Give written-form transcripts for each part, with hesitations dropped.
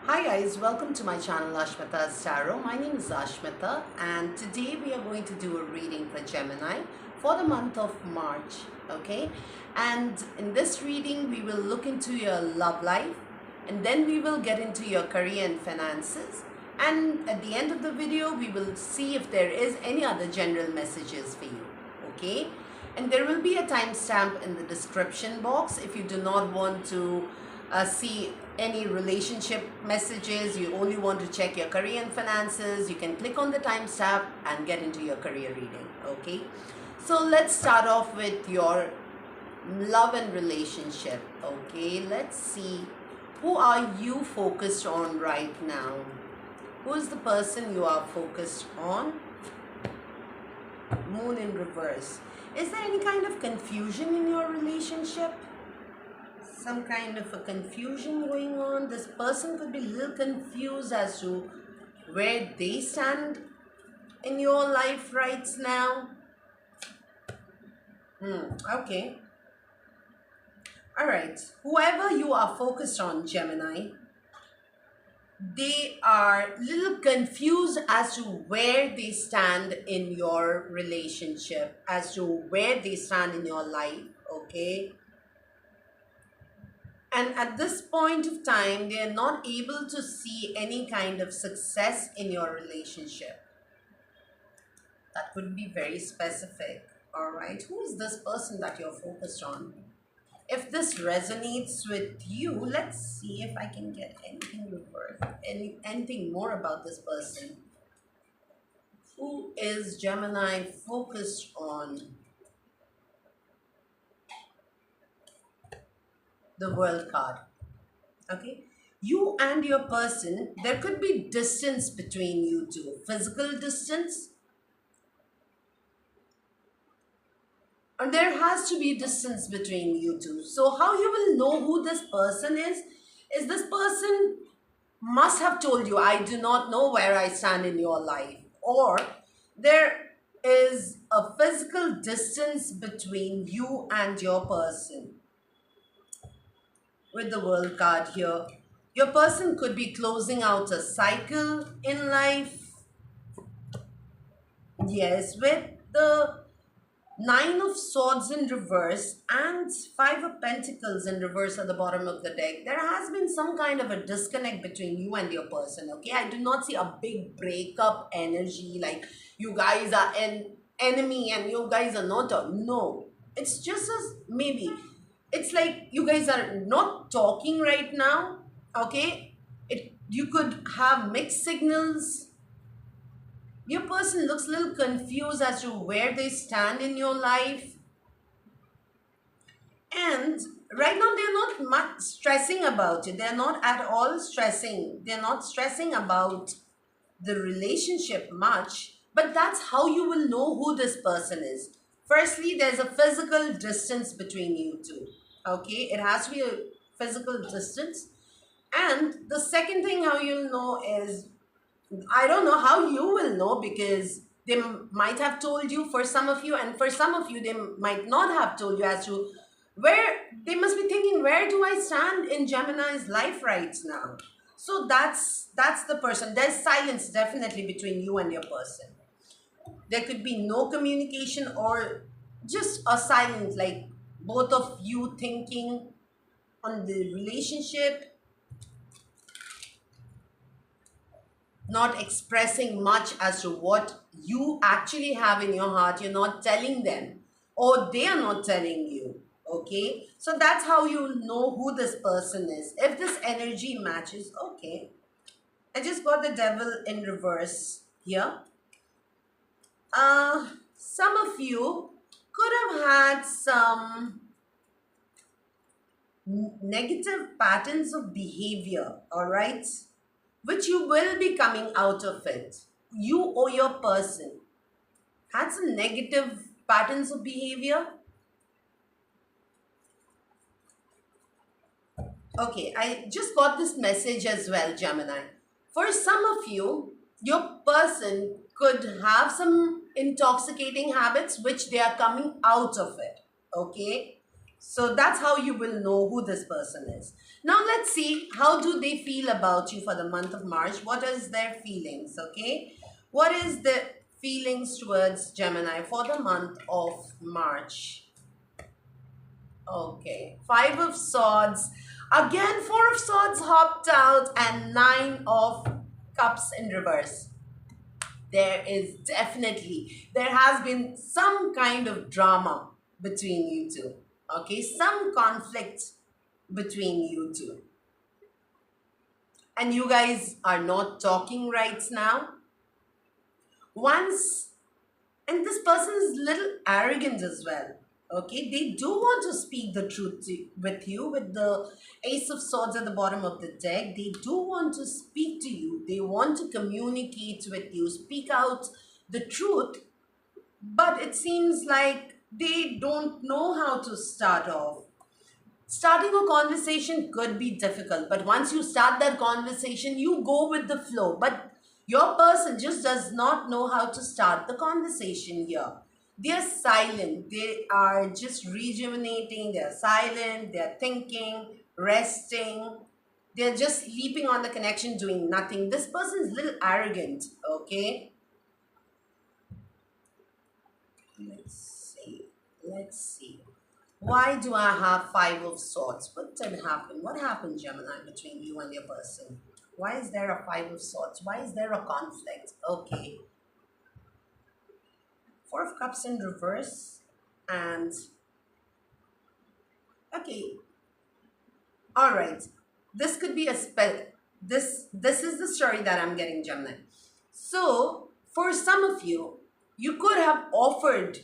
Hi guys, welcome to my channel Ashmita's Tarot. My name is Ashmita and today we are going to do a reading for Gemini for the month of March, okay? And in this reading we will look into your love life and then we will get into your career and finances, and at the end of the video we will see if there is any other general messages for you, okay? And there will be a timestamp in the description box if you do not want to see any relationship messages, you only want to check your career and finances, you can click on the timestamp and get into your career reading, okay? So let's start off with your love and relationship, okay? Let's see, who are you focused on right now? Who is the person you are focused on? Moon in reverse. Is there any kind of confusion in your relationship? Some kind of a confusion going on. This person could be a little confused as to where they stand in your life right now. Okay. All right. Whoever you are focused on, Gemini, they are a little confused as to where they stand in your relationship, as to where they stand in your life, okay? And at this point of time, they are not able to see any kind of success in your relationship. That could be very specific, all right? Who is this person that you're focused on? If this resonates with you, let's see if I can get anything reversed, anything more about this person. Who is Gemini focused on? The World card. Okay, you and your person, there could be distance between you two, physical distance, and there has to be distance between you two. So how you will know who this person is this person must have told you, I do not know where I stand in your life, or there is a physical distance between you and your person. With the World card here, your person could be closing out a cycle in life. Yes, with the Nine of Swords in reverse and Five of Pentacles in reverse at the bottom of the deck, there has been some kind of a disconnect between you and your person, okay? I do not see a big breakup energy like you guys are an enemy and you guys are not no. It's just as maybe it's like you guys are not talking right now, okay? You could have mixed signals. Your person looks a little confused as to where they stand in your life. And right now they're not much stressing about it. They're not at all stressing. They're not stressing about the relationship much. But that's how you will know who this person is. Firstly, there's a physical distance between you two. Okay, it has to be a physical distance. And the second thing how you'll know is, I don't know how you will know, because they might have told you for some of you, and for some of you they might not have told you as to where they must be thinking, where do I stand in Gemini's life right now? So that's the person. There's silence definitely between you and your person. There could be no communication or just a silence, like both of you thinking on the relationship, not expressing much as to what you actually have in your heart. You're not telling them, or they are not telling you, okay? So that's how you know who this person is. If this energy matches, okay. I just got the Devil in reverse here. Some of you could have had some negative patterns of behavior, all right, which you will be coming out of it. You or your person had some negative patterns of behavior. Okay, I just got this message as well, Gemini. For some of you, your person could have some intoxicating habits which they are coming out of it. Okay, So that's how you will know who this person is. Now let's see, how do they feel about you for the month of March? What is their feelings, okay? What is the feelings towards Gemini for the month of March? Okay, Five of Swords. Again, Four of Swords hopped out and Nine of Cups in reverse. There has been some kind of drama between you two. Okay, some conflict between you two. And you guys are not talking right now. Once, and this person is little arrogant as well. Okay, they do want to speak the truth with you, with the Ace of Swords at the bottom of the deck. They do want to speak to you, they want to communicate with you, speak out the truth, but it seems like they don't know how to start off. Starting a conversation could be difficult, but once you start that conversation, you go with the flow. But your person just does not know how to start the conversation here. They're silent, they are just rejuvenating, they're silent, they're thinking, resting, they're just sleeping on the connection, doing nothing. This person is a little arrogant, okay? Let's see. Let's see. Why do I have Five of Swords? What did happen? What happened, Gemini, between you and your person? Why is there a Five of Swords? Why is there a conflict? Okay. Four of Cups in reverse. And okay. All right. This could be a spell. This is the story that I'm getting, Gemini. So for some of you, you could have offered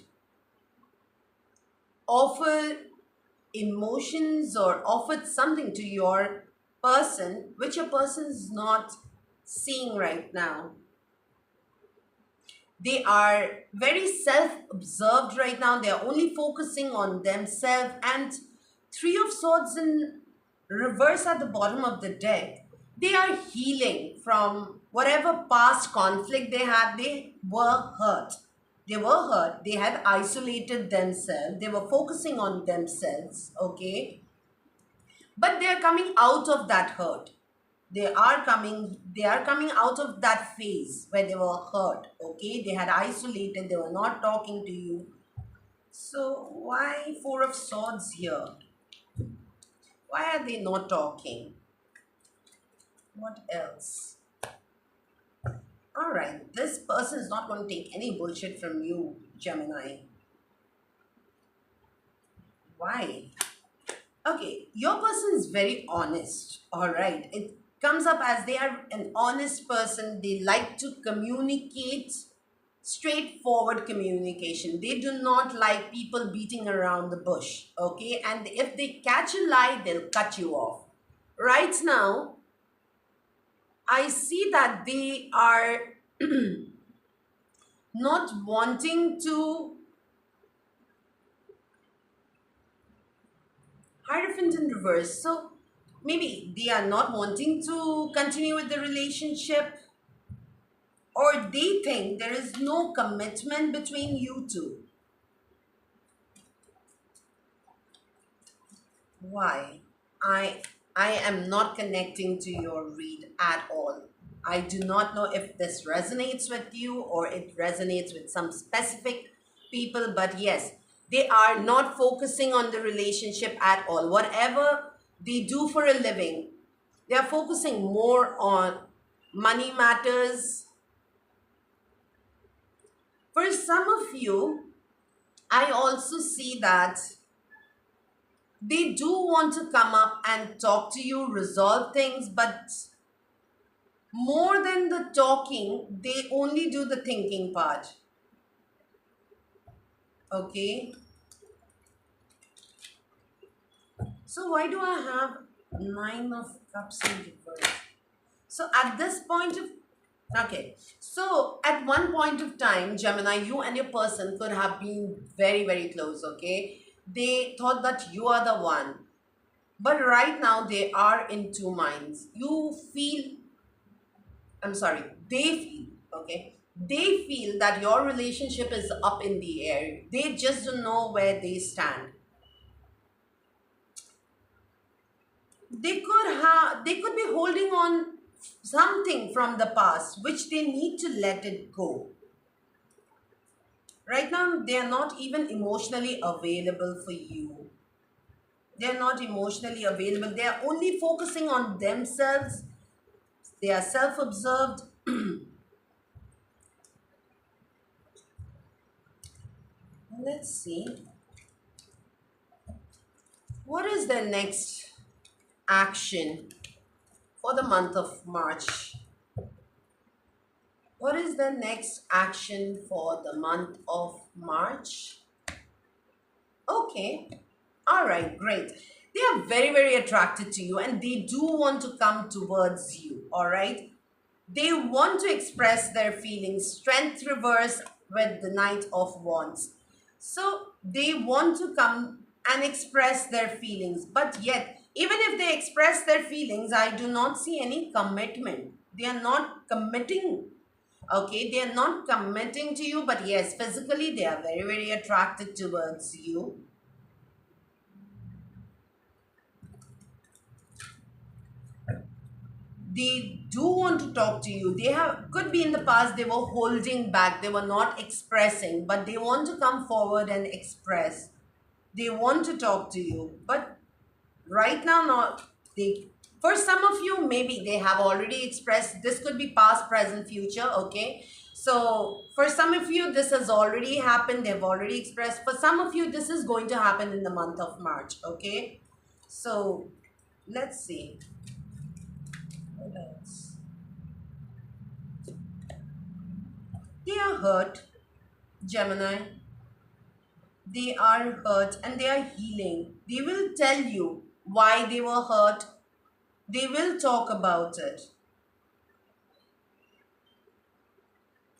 emotions or offered something to your person which your person is not seeing right now. They are very self-absorbed right now. They are only focusing on themselves. And Three of Swords in reverse at the bottom of the deck, they are healing from whatever past conflict they had. They were hurt. They were hurt. They had isolated themselves. They were focusing on themselves, okay? But they are coming out of that hurt. They are coming out of that phase where they were hurt, okay? They had isolated, they were not talking to you. So why Four of Swords here? Why are they not talking? What else? All right, this person is not going to take any bullshit from you, Gemini. Why? Okay, your person is very honest. All right, it comes up as they are an honest person. They like to communicate, straightforward communication. They do not like people beating around the bush. Okay, and if they catch a lie, they'll cut you off. Right now, I see that they are not wanting to. Hierophant in reverse. So maybe they are not wanting to continue with the relationship, or they think there is no commitment between you two. Why? I am not connecting to your read at all. I do not know if this resonates with you or it resonates with some specific people, but yes, they are not focusing on the relationship at all. Whatever they do for a living, they are focusing more on money matters. For some of you, I also see that they do want to come up and talk to you, resolve things, but more than the talking, they only do the thinking part. Okay. So why do I have Nine of Cups in reverse? So at this point of okay, so at one point of time, Gemini, you and your person could have been very, very close, okay? They thought that you are the one. But right now, they are in two minds. You feel, I'm sorry, they feel, okay? They feel that your relationship is up in the air. They just don't know where they stand. they could be holding on something from the past which they need to let it go. Right now they are not even emotionally available for you. They are not emotionally available. They are only focusing on themselves. They are self-absorbed. Let's see. What is the next action for the month of March? What is the next action for the month of March? Okay. All right, great. They are very, very attracted to you and they do want to come towards you. All right. They want to express their feelings. Strength reverse with the Knight of Wands. So they want to come and express their feelings. But yet, even if they express their feelings, I do not see any commitment. They are not committing. Okay, they are not committing to you, but yes, physically they are very, very attracted towards you. They do want to talk to you. They have could be in the past they were holding back, they were not expressing, but they want to come forward and express. They want to talk to you, but right now not. They, for some of you, maybe they have already expressed. This could be past, present, future. Okay, so for some of you this has already happened, they've already expressed. For some of you this is going to happen in the month of March. Okay, so let's see what else. They are hurt, Gemini. They are hurt and they are healing. They will tell you why they were hurt. They will talk about it.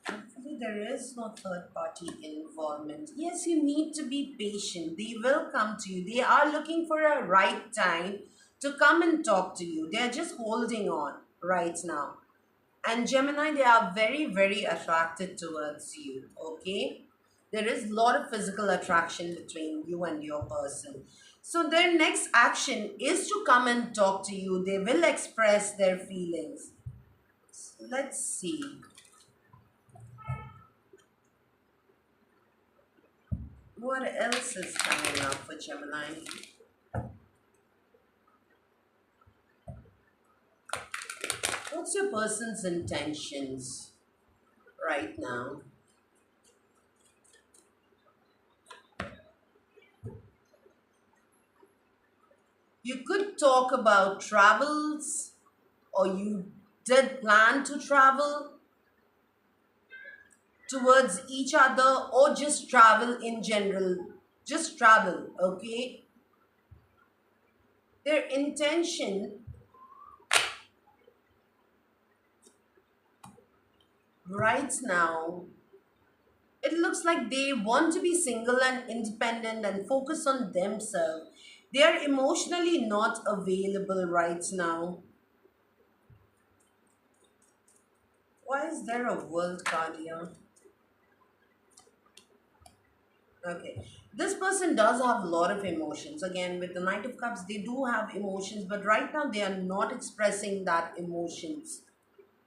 Hopefully, there is no third party involvement. Yes, you need to be patient. They will come to you. They are looking for a right time to come and talk to you. They are just holding on right now. And Gemini, they are very, very attracted towards you. Okay, there is a lot of physical attraction between you and your person. So their next action is to come and talk to you. They will express their feelings. Let's see. What else is coming up for Gemini? What's your person's intentions right now? You could talk about travels, or you did plan to travel towards each other, or just travel in general. Just travel, okay? Their intention right now, it looks like they want to be single and independent and focus on themselves. They are emotionally not available right now. Why is there a world card here? Okay. This person does have a lot of emotions. Again, with the Knight of Cups, they do have emotions, but right now they are not expressing that emotions.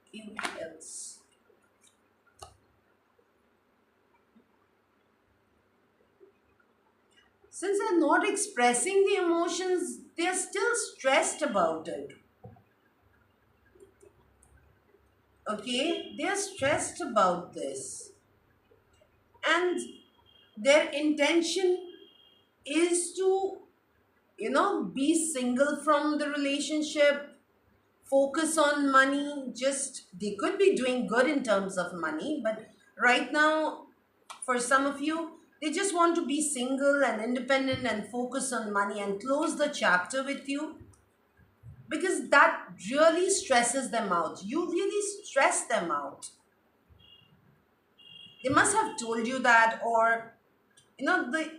Okay, what else? Since they're not expressing the emotions, they're still stressed about it. Okay, they're stressed about this. And their intention is to, be single from the relationship, focus on money. Just they could be doing good in terms of money, but right now, for some of you, they just want to be single and independent and focus on money and close the chapter with you, because that really stresses them out. You really stress them out. They must have told you that, or the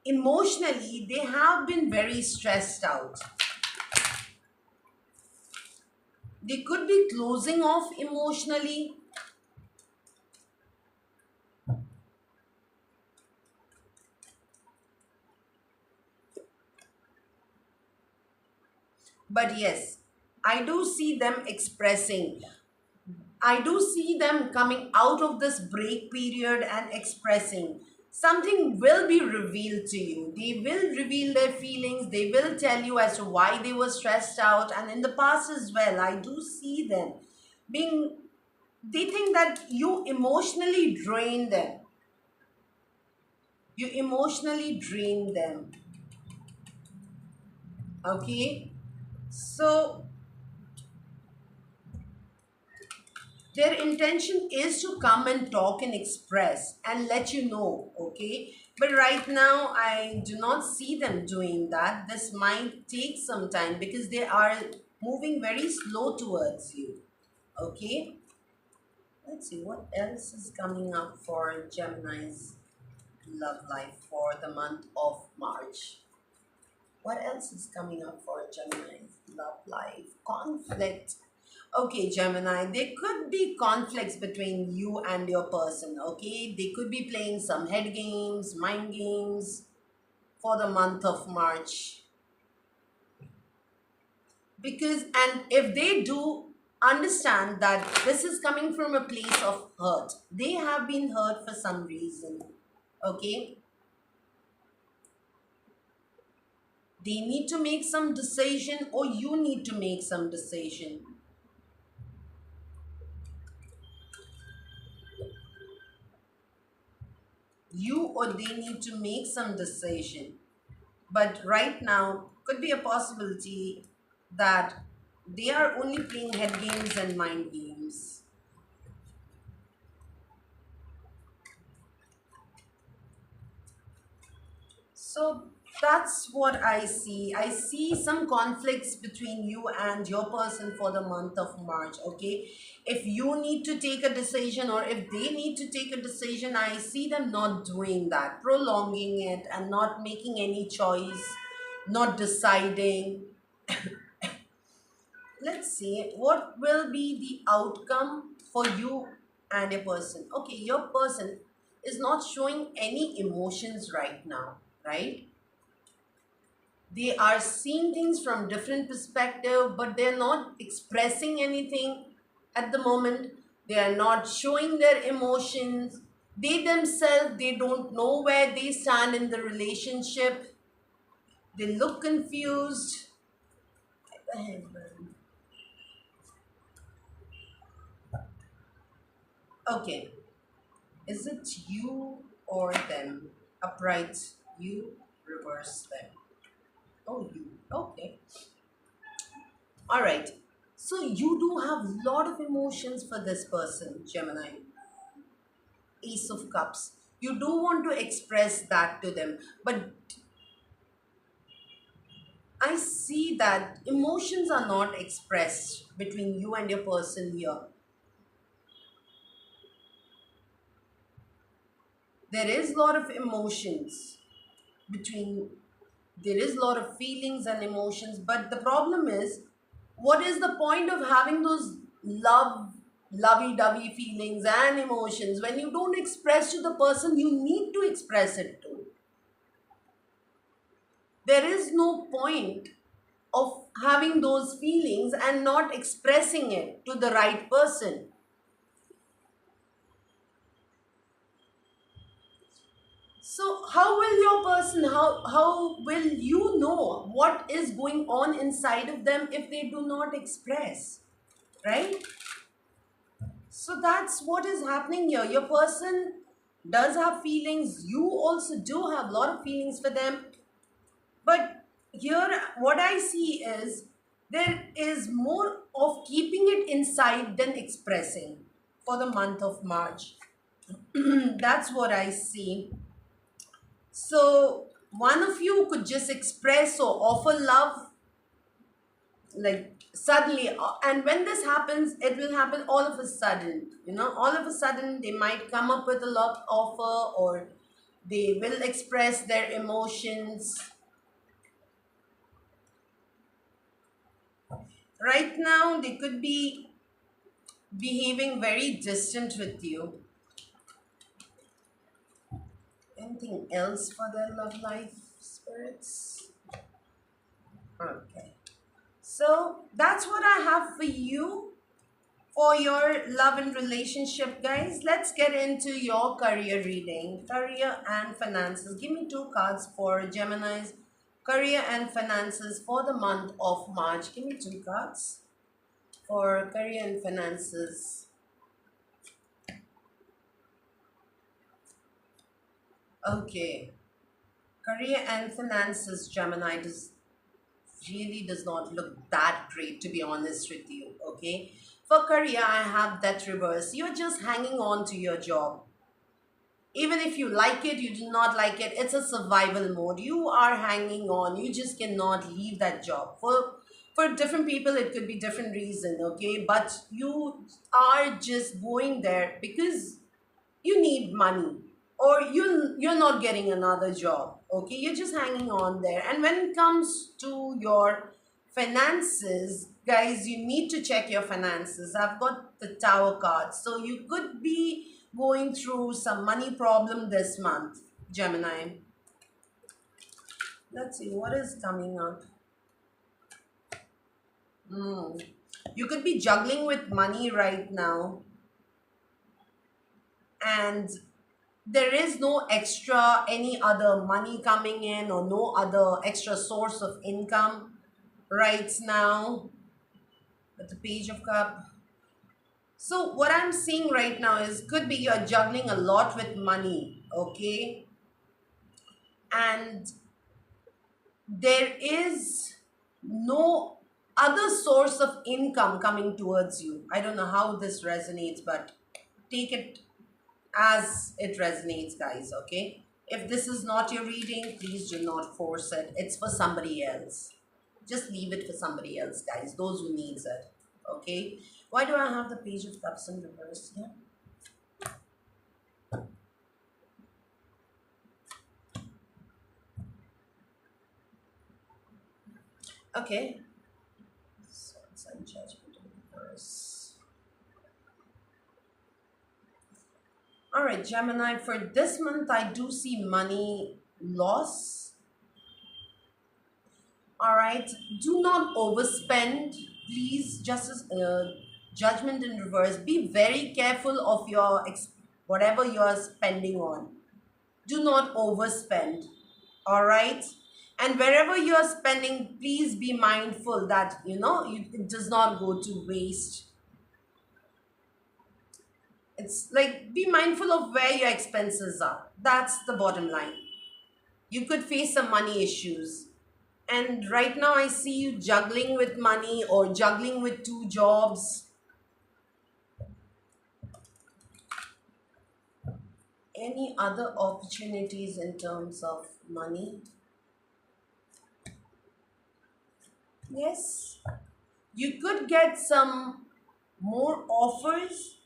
emotionally they have been very stressed out. They could be closing off emotionally. But yes, I do see them expressing. I do see them coming out of this break period and expressing. Something will be revealed to you. They will reveal their feelings. They will tell you as to why they were stressed out. And in the past as well, I do see them being, they think that you emotionally drain them. You emotionally drain them. Okay? So their intention is to come and talk and express and let you know, okay? But right now, I do not see them doing that. This might take some time because they are moving very slow towards you, okay? Let's see what else is coming up for Gemini's love life for the month of March. What else is coming up for Gemini's love life? Conflict. Okay, Gemini, there could be conflicts between you and your person, okay? They could be playing some head games, mind games for the month of March. Because, and if they do understand that this is coming from a place of hurt, they have been hurt for some reason, okay? They need to make some decision or you need to make some decision. You or they need to make some decision. But right now, could be a possibility that they are only playing head games and mind games. So that's what I see. I see some conflicts between you and your person for the month of March, okay? If you need to take a decision or if they need to take a decision, I see them not doing that, prolonging it and not making any choice, not deciding. Let's see what will be the outcome for you and a person. Okay, your person is not showing any emotions right now, right? They are seeing things from different perspective, but they're not expressing anything at the moment. They are not showing their emotions. They themselves, they don't know where they stand in the relationship. They look confused. Okay, is it you or them? Upright, you, reverse them. Oh, you. Okay. All right. So you do have a lot of emotions for this person, Gemini. Ace of Cups. You do want to express that to them, but I see that emotions are not expressed between you and your person here. There is a lot of emotions between, there is a lot of feelings and emotions, but the problem is, what is the point of having those lovey-dovey feelings and emotions when you don't express to the person you need to express it to? There is no point of having those feelings and not expressing it to the right person. So how will your person, how will you know what is going on inside of them if they do not express, right? So that's what is happening here. Your person does have feelings. You also do have a lot of feelings for them. But here, what I see is there is more of keeping it inside than expressing for the month of March. That's what I see. So, one of you could just express or offer love like suddenly, and when this happens, it will happen all of a sudden. All of a sudden, they might come up with a love offer or they will express their emotions. Right now, they could be behaving very distant with you. Anything else for their love life, spirits? Okay. So that's what I have for you for your love and relationship, guys. Let's get into your career reading, career and finances. Give me two cards for Gemini's career and finances for the month of March. Give me two cards for career and finances. Okay, career and finances, Gemini, does not look that great, to be honest with you. Okay, for career I have that reverse. You're just hanging on to your job. Even if you like it, you do not like it, it's a survival mode. You are hanging on, you just cannot leave that job. For different people it could be different reason, okay, but you are just going there because you need money, or you're not getting another job, okay, you're just hanging on there. And when it comes to your finances, guys, you need to check your finances. I've got the Tower card, so you could be going through some money problem this month, Gemini. Let's see what is coming up. Hmm. You could be juggling with money right now, and there is no extra any other money coming in, or no other extra source of income right now with the Page of Cup. So what I'm seeing right now is, could be you're juggling a lot with money, okay, and there is no other source of income coming towards you. I don't know how this resonates, but take it as it resonates, guys, okay? If this is not your reading, please do not force it. It's for somebody else. Just leave it for somebody else, guys, those who needs it, okay? Why do I have the Page of Cups in reverse here? Okay, so it's a Judgment in reverse. All right, Gemini, for this month I do see money loss. All right, do not overspend, please. Justice, Judgment in reverse. Be very careful of your whatever you are spending on. Do not overspend. All right, and wherever you are spending, please be mindful that it does not go to waste. It's like, be mindful of where your expenses are. That's the bottom line. You could face some money issues. And right now, I see you juggling with money or juggling with two jobs. Any other opportunities in terms of money? Yes. You could get some more offers,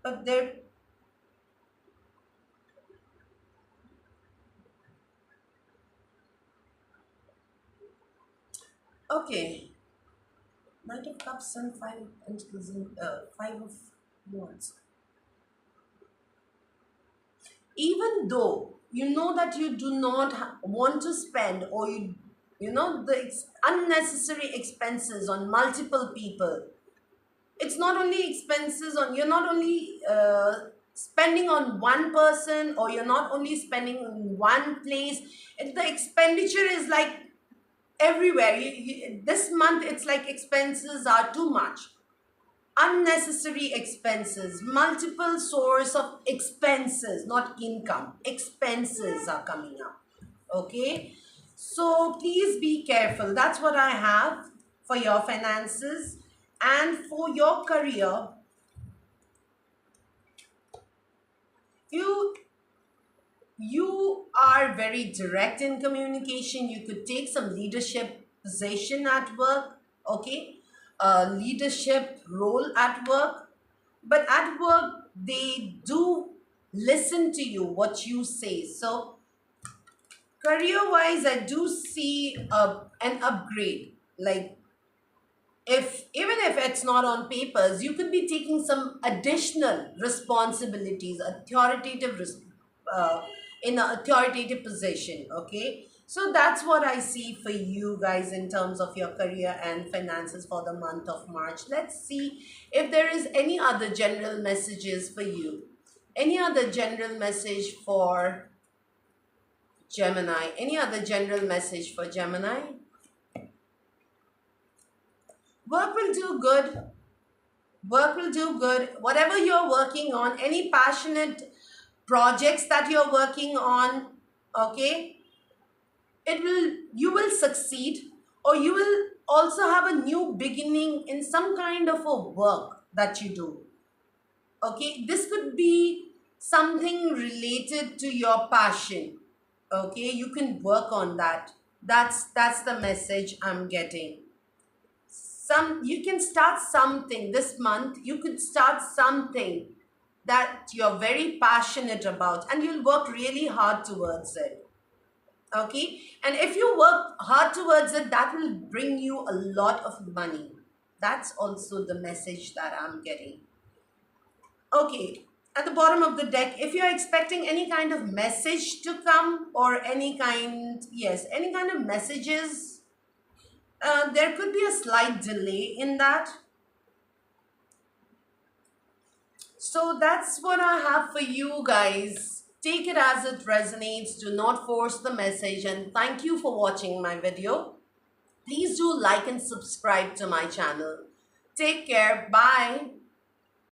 but they're okay. Knight of Cups and Five of Pentacles and Five of Wands. Even though you know that you do not want to spend, or the unnecessary expenses on multiple people. It's not only expenses on, you're not only spending on one person, or you're not only spending in one place. The expenditure is like everywhere. This month it's like expenses are too much, unnecessary expenses, multiple source of expenses, not income. Expenses are coming up, okay? So please be careful. That's what I have for your finances. And for your career, you you are very direct in communication. You could take some leadership position at work, okay, a leadership role at work. But at work, they do listen to you, what you say. So career wise, I do see an upgrade. Like, if even if it's not on papers, you could be taking some additional responsibilities, authoritative uh, in a authoritative position, okay? So that's what I see for you guys in terms of your career and finances for the month of March. Let's see if there is any other general messages for you. Any other general message for Gemini? Any other general message for Gemini? Work will do good. Work will do good. Whatever you're working on, any passionate projects that you're working on, okay, it will, you will succeed, or you will also have a new beginning in some kind of a work that you do. Okay, this could be something related to your passion. Okay, you can work on that. That's the message I'm getting. Some, you can start something this month. You could start something that you're very passionate about, and you'll work really hard towards it. Okay, and if you work hard towards it, that will bring you a lot of money. That's also the message that I'm getting. Okay, at the bottom of the deck, if you're expecting any kind of message to come, or any kind, yes, any kind of messages, there could be a slight delay in that. So that's what I have for you guys. Take it as it resonates. Do not force the message. And thank you for watching my video. Please do like and subscribe to my channel. Take care. Bye.